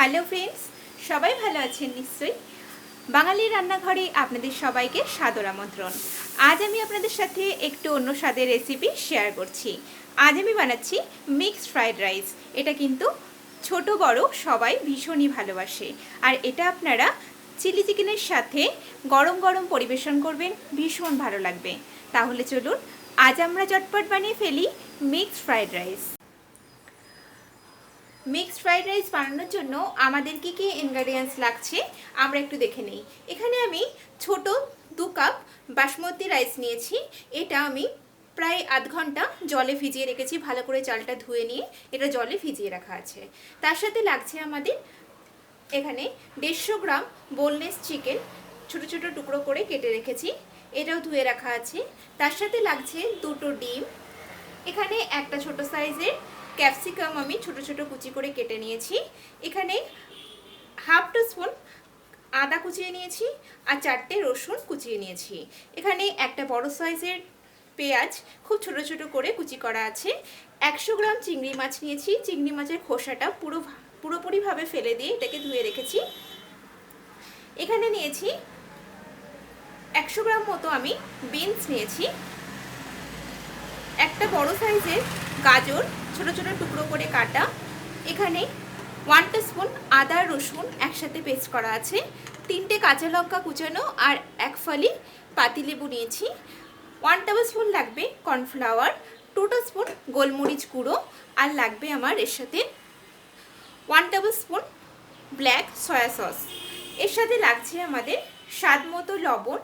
Hello friends, সবাই ভালো আছেন নিশ্চয়ই। বাঙালি রান্নাঘরে আপনাদের সবাইকে সাদর আমন্ত্রণ। আজ আমি আপনাদের সাথে একটু অন্য স্বাদের রেসিপি শেয়ার করছি। আজ আমি বানাচ্ছি মিক্সড ফ্রাইড রাইস। এটা কিন্তু ছোট বড় সবাই ভীষণই ভালোবাসে, আর এটা আপনারা চিলি চিকেনের সাথে গরম গরম পরিবেশন করবেন, ভীষণ ভালো লাগবে। তাহলে চলুন আজ আমরা চটপট বানিয়ে ফেলি mixed fried rice. Mixed fried rice বানানোর জন্য আমাদের কী কী ইনগ্রেডিয়েন্টস লাগছে আমরা একটু দেখে নিই। এখানে আমি ছোট 2 কাপ বাসমতি রাইস নিয়েছি। এটা আমি প্রায় আধ ঘন্টা জলে ভিজিয়ে রেখেছি, ভালো করে চালটা ধুয়ে নিয়ে এটা জলে ভিজিয়ে রাখা আছে। তার সাথে লাগছে আমাদের এখানে 150 গ্রাম বোনলেস চিকেন, ছোট ছোট টুকরো করে কেটে রেখেছি, এটাও ধুয়ে রাখা আছে। তার সাথে লাগছে 2টো ডিম, এখানে একটা ছোট সাইজের ক্যাপসিকাম আমি ছোট ছোট কুচি করে কেটে নিয়েছি, এখানে হাফ টিস্পুন আদা কুচিয়ে নিয়েছি, আর 4টে রসুন কুচিয়ে নিয়েছি। এখানে একটা বড় সাইজের পেঁয়াজ খুব ছোট ছোট করে কুচি করা আছে। 100 গ্রাম চিংড়ি মাছ নিয়েছি, চিংড়ি মাছের খোসাটা পুরোপুরিভাবে ফেলে দিয়ে এটাকে ধুয়ে রেখেছি। এখানে নিয়েছি 100 গ্রাম মতো আমি বিনস নিয়েছি, একটা বড় সাইজের গাজর ছোট ছোট টুকরো করে কাটা, এখানে 1 টিস্পুন আদা রসুন একসাথে পেস্ট করা আছে, 3টে কাঁচা লঙ্কা কুচানো, আর 1 ফালি পাতিলেবু নিয়েছি। 1 টেবিলস্পুন লাগবে কর্নফ্লাওয়ার, 2 টিস্পুন গোলমরিচ গুঁড়ো, আর লাগবে আমার এর সাথে 1 টেবিলস্পুন ব্ল্যাক সয়া সস। এর সাথে লাগছে আমাদের স্বাদ মতো লবণ,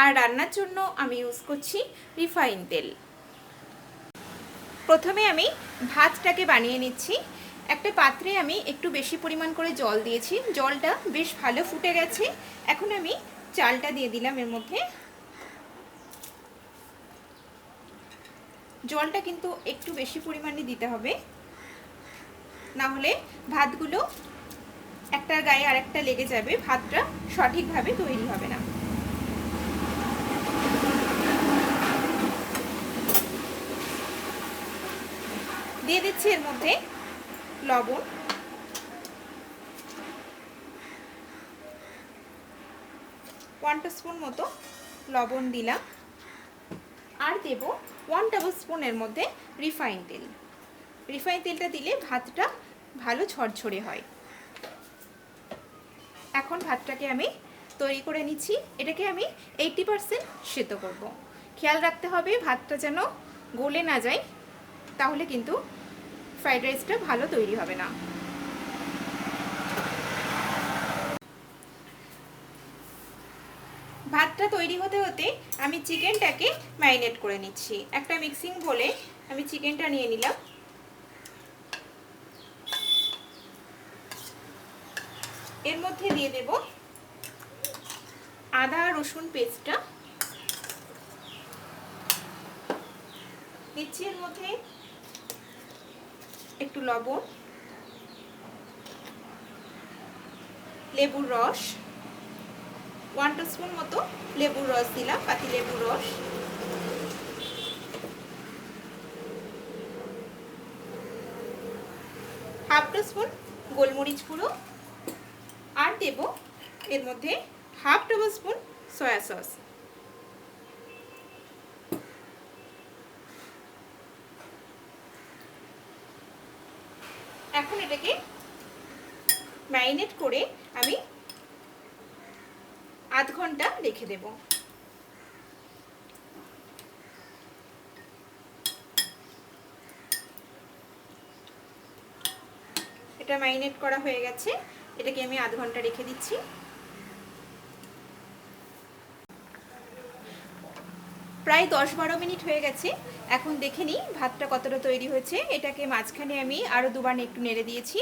আর রান্নার জন্য আমি ইউজ করছি রিফাইন তেল। প্রথমে আমি ভাতটাকে বানিয়ে নিচ্ছি। একটা পাত্রে আমি একটু বেশি পরিমাণ করে জল দিয়েছি, জলটা বেশ ভালো ফুটে গেছে। এখন আমি চালটা দিয়ে দিলাম এর মধ্যে। জলটা কিন্তু একটু বেশি পরিমাণে দিতে হবে, না হলে ভাতগুলো একটার গায়ে আরেকটা লেগে যাবে, ভাতটা সঠিকভাবে তৈরি হবে না। দিয়ে দিচ্ছি এর মধ্যে লবণ, 1 টিস্পুন মতো লবণ দিলাম, আর দেব 1 টেবিলস্পুন এর মধ্যে রিফাইন তেল। রিফাইন তেলটা দিলে ভাতটা ভালো ঝরঝরে হয়। এখন ভাতটাকে আমি তৈরি করে নিচ্ছি। এটাকে আমি 80% সেদ্ধ করব। খেয়াল রাখতে হবে ভাতটা যেন গলে না যায়, তাহলে কিন্তু ফ্রাইড রাইসটা ভালো তৈরি হবে না। ভাতটা তৈরি হতে হতে আমি চিকেনটাকে ম্যারিনেট করে নিচ্ছি। একটা মিক্সিং বলে আমি চিকেনটা নিয়ে নিলাম, এর মধ্যে দিয়ে দেব আদা রসুন পেস্টটা, দিচ্ছি এর মধ্যে একটু লবণ, লেবুর রস 1 টিস্পুন মতো লেবুর রস দিলাম, পাতি লেবুর রস, হাফ টিস্পুন গোলমরিচ গুঁড়ো, আর দেব এর মধ্যে হাফ টেবিলস্পুন সয়া সস। এখন এটাকে ম্যারিনেট করে আমি আধ ঘন্টা রেখে দেব। এটা ম্যারিনেট করা হয়ে গেছে, এটাকে আমি আধ ঘন্টা রেখে দিচ্ছি। প্রায় 10-12 মিনিট হয়ে গেছে। এখন দেখে নিই ভাতটা কতটা তৈরি হয়েছে। এটাকে মাঝখানে আমি আরও দুবার একটু নেড়ে দিয়েছি।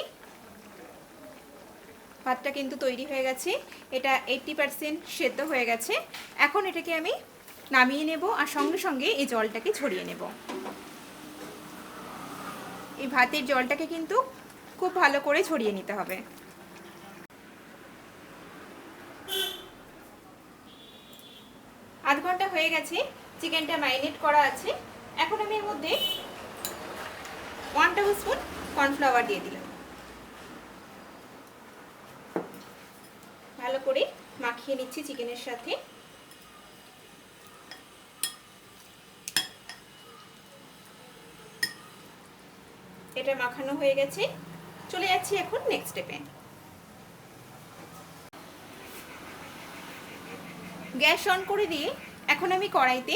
ভাতটা কিন্তু তৈরি হয়ে গেছে, এটা 80% সেদ্ধ হয়ে গেছে। এখন এটাকে আমি নামিয়ে নেব, আর সঙ্গে সঙ্গে এই জলটাকে ঝরিয়ে নেব। এই ভাতের জলটাকে কিন্তু খুব ভালো করে ঝরিয়ে নিতে হবে। আধ ঘন্টা হয়ে গেছে, চিকেনটা ম্যারিনেট করা আছে। এখন আমি এর মধ্যে 1 টেবিলস্পুন কর্নফ্লাওয়ার দিয়ে দিলাম, করে মাখিয়ে নিচ্ছি চিকেনের সাথে। এটা মাখানো হয়ে গেছে, চলে যাচ্ছি এখন নেক্সট স্টেপে। গ্যাস অন করে দিয়ে এখন আমি কড়াইতে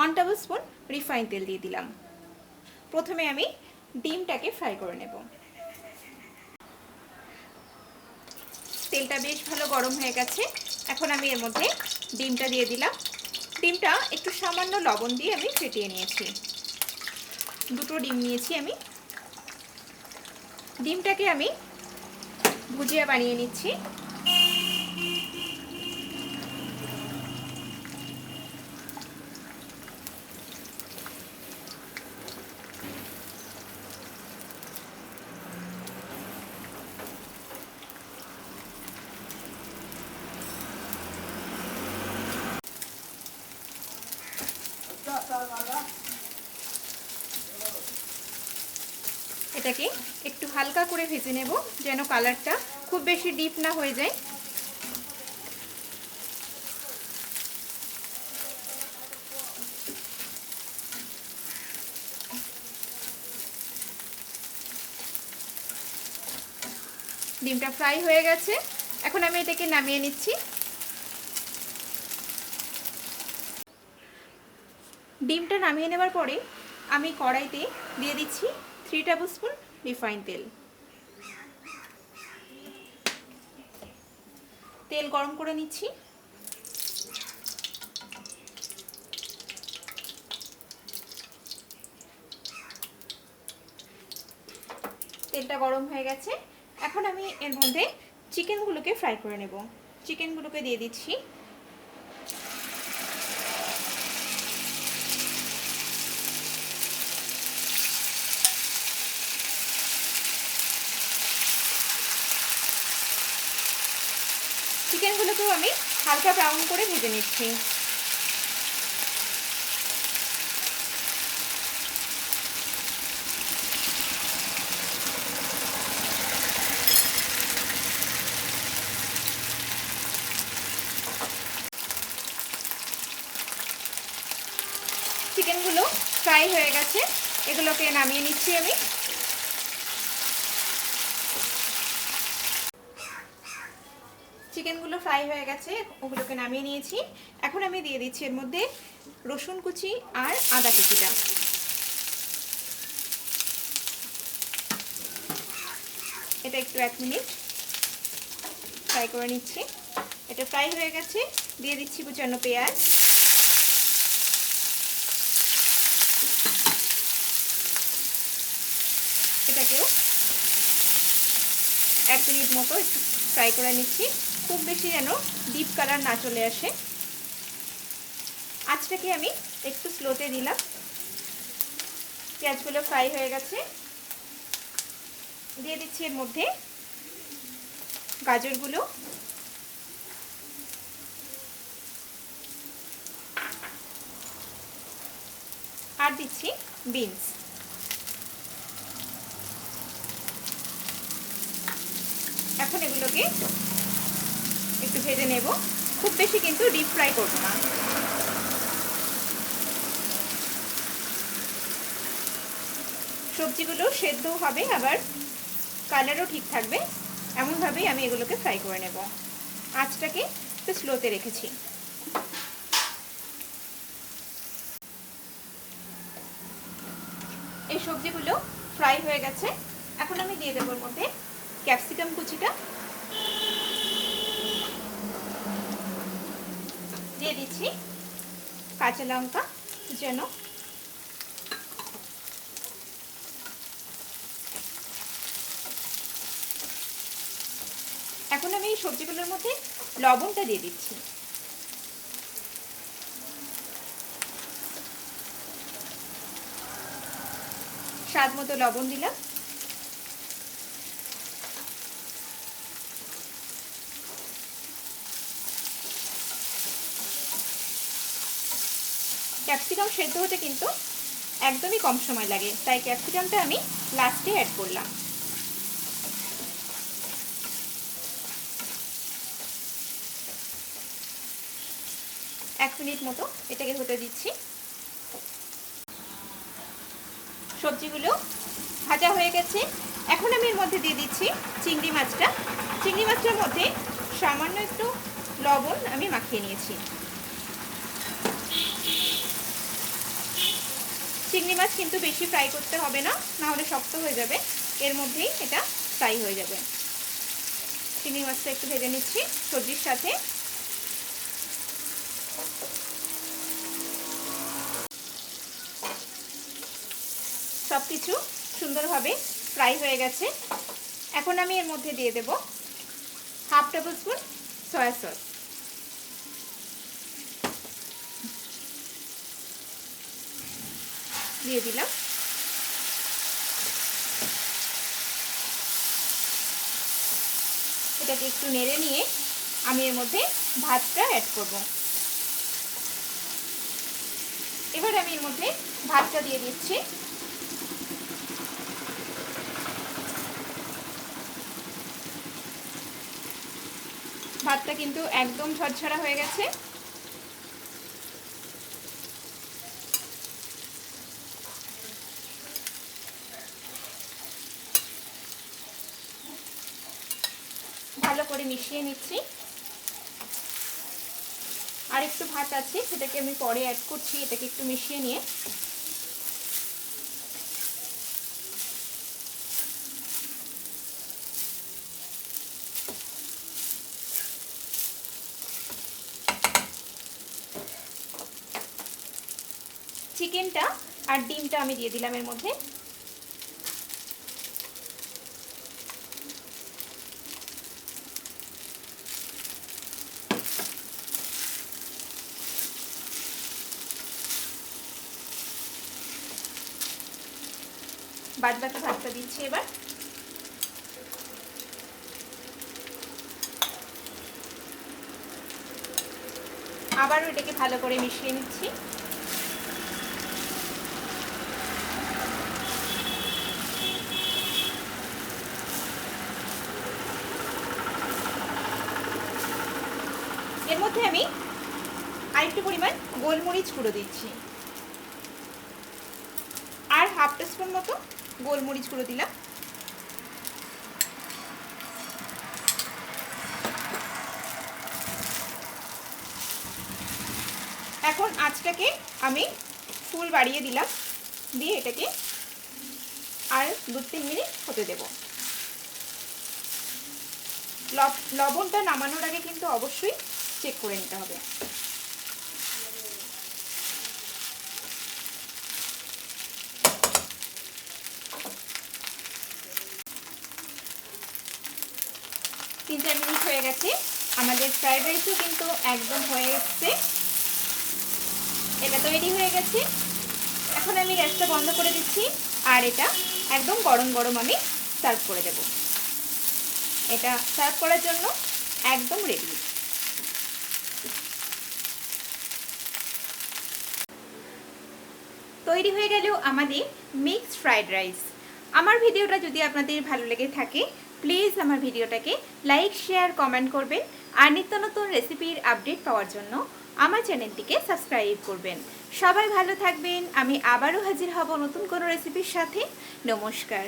1 টেবিল স্পুন রিফাইন তেল দিয়ে দিলাম। প্রথমে আমি ডিমটাকে ফ্রাই করে নেব। তেলটা বেশ ভালো গরম হয়ে গেছে, এখন আমি এর মধ্যে ডিমটা দিয়ে দিলাম। ডিমটা একটু সামান্য লবণ দিয়ে আমি ফেটিয়ে নিয়েছি। 2টো ডিম নিয়েছি আমি। ডিমটাকে আমি ভুজিয়া বানিয়ে নিচ্ছি। এটাকে একটু হালকা করে ভেজে নেব, যেন কালারটা খুব বেশি ডিপ না হয়ে যায়। ডিমটা ফ্রাই হয়ে গেছে, এখন আমি এটাকে নামিয়ে নিচ্ছি। ডিমটা নামিয়ে নেবার পরে আমি কড়াইতে দিয়ে দিচ্ছি 3 টেবিল স্পুন রিফাইন তেল। তেল গরম করে নিচ্ছি। তেলটা গরম হয়ে গেছে, এখন আমি এর মধ্যে চিকেনগুলোকে ফ্রাই করে নেব। চিকেনগুলোকে দিয়ে দিচ্ছি। চিকেনগুলোকেও আমি হালকা ব্রাউন করে ভেজে নিচ্ছি। চিকেনগুলো ফ্রাই হয়ে গেছে, এগুলোকে নামিয়ে নিচ্ছি আমি। চিকেনগুলো ফ্রাই হয়ে গেছে, ওগুলোকে নামিয়ে নিয়েছি। এখন আমি দিয়ে দিচ্ছি এর মধ্যে রসুন কুচি আর আদা কুচিটা। এটা একটু 1 মিনিট ফ্রাই করে নিচ্ছি। এটা ফ্রাই হয়ে গেছে, দিয়ে দিচ্ছি কুচানো পেঁয়াজ। এটাকেও 1 মিনিট মতো একটু ফ্রাই করে নিচ্ছি, খুব বেশি যেন ডিপ কালার না চলে আসে। আঁচটাকে আমি একটু স্লোতে দিলাম। পেঁয়াজগুলো ফ্রাই হয়ে গেছে, দিয়ে দিচ্ছি এর মধ্যে গাজরগুলো, আর দিচ্ছি বিনস। এখন এগুলোকে একটু ভেজে নেব, খুব বেশি কিন্তু ডিপ ফ্রাই করব না। সবজিগুলো সেদ্ধ হবে, আবার কালারও ঠিক থাকবে, এমনভাবেই আমি এগুলোকে ফ্রাই করে নেব। আঁচটাকে একটু স্লোতে রেখেছি। এই সবজিগুলো ফ্রাই হয়ে গেছে, এখন আমি দিয়ে দেবো এর মধ্যে ক্যাপসিকাম কুচিটা, দিয়ে দিচ্ছি কাঁচা লঙ্কা যেন, এখন আমি এই সবজিগুলোর মধ্যে লবণটা দিয়ে দিচ্ছি। স্বাদ মতো লবণ দিলাম। ক্যাপসিকাম সেদ্ধ হতে কিন্তু একদমই কম সময় লাগে, তাই ক্যাপসিকামটা আমি লাস্টে অ্যাড করলাম। 1 মিনিট মতো এটাকে হতে দিচ্ছি। সবজিগুলো ভাজা হয়ে গেছে। এখন আমি এর মধ্যে দিয়ে দিচ্ছি চিংড়ি মাছটা। চিংড়ি মাছটার মধ্যে সামান্য একটু লবণ আমি মাখিয়ে নিয়েছি। চিংড়ি মাছ কিন্তু বেশি ফ্রাই করতে হবে না, না হলে শক্ত হয়ে যাবে। এর মধ্যেই এটা ফ্রাই হয়ে যাবে। চিংড়ি মাছটা একটু ভেজে নিচ্ছি সবজির সাথে। সব কিছু সুন্দরভাবে ফ্রাই হয়ে গেছে। এখন আমি এর মধ্যে দিয়ে দেব 1/2 টেবিল স্পুন সয়া সস। দিয়ে দিলাম। এটাকে একটু নেড়ে নিয়ে আমি এর মধ্যে ভাতটা অ্যাড করব। এবার আমি এর মধ্যে ভাতটা দিয়ে দিচ্ছি। ভাতটা কিন্তু একদম ঝরঝরা হয়ে গেছে। ভালো করে মিশিয়ে নিচ্ছি। আর একটু ভাত আছে, সেটাকে আমি পরে অ্যাড করছি। এটাকে একটু মিশিয়ে নিয়ে চিকেনটা আর ডিমটা আমি দিয়ে দিলাম এর মধ্যে। বাদ বাকি ভাতটা দিচ্ছি এবার। আবারও এটাকে ভালো করে মিশিয়ে নিচ্ছি। এর মধ্যে আমি আরেকটু পরিমাণ গোলমরিচ গুঁড়ো দিচ্ছি, আর 1/2 টিস্পুন মতো গোলমরিচ গুঁড়ো দিলাম। এখন আঁচটাকে আমি ফুল বাড়িয়ে দিলাম, দিয়ে এটাকে আর 2-3 মিনিট হতে দেব। লবণটা নামানোর আগে কিন্তু অবশ্যই চেক করে নিতে হবে। তিন 4 মিনিট হয়ে গেছে। আমাদের ফ্রাইড রাইসও কিন্তু একদম হয়ে এসছে। এটা তৈরি হয়ে গেছে। এখন আমি গ্যাসটা বন্ধ করে দিচ্ছি, আর এটা একদম গরম গরম আমি সার্ভ করে দেব। এটা সার্ভ করার জন্য একদম রেডি। তৈরি হয়ে গেল আমাদের মিক্সড ফ্রাইড রাইস। আমার ভিডিওটা যদি আপনাদের ভালো লেগে থাকে, প্লিজ আমার ভিডিওটাকে লাইক, শেয়ার, কমেন্ট করবেন। আর নিত্য নতুন রেসিপির আপডেট পাওয়ার জন্য আমার চ্যানেলটিকে সাবস্ক্রাইব করবেন। সবাই ভালো থাকবেন। আমি আবারও হাজির হব নতুন কোনো রেসিপির সাথে। নমস্কার।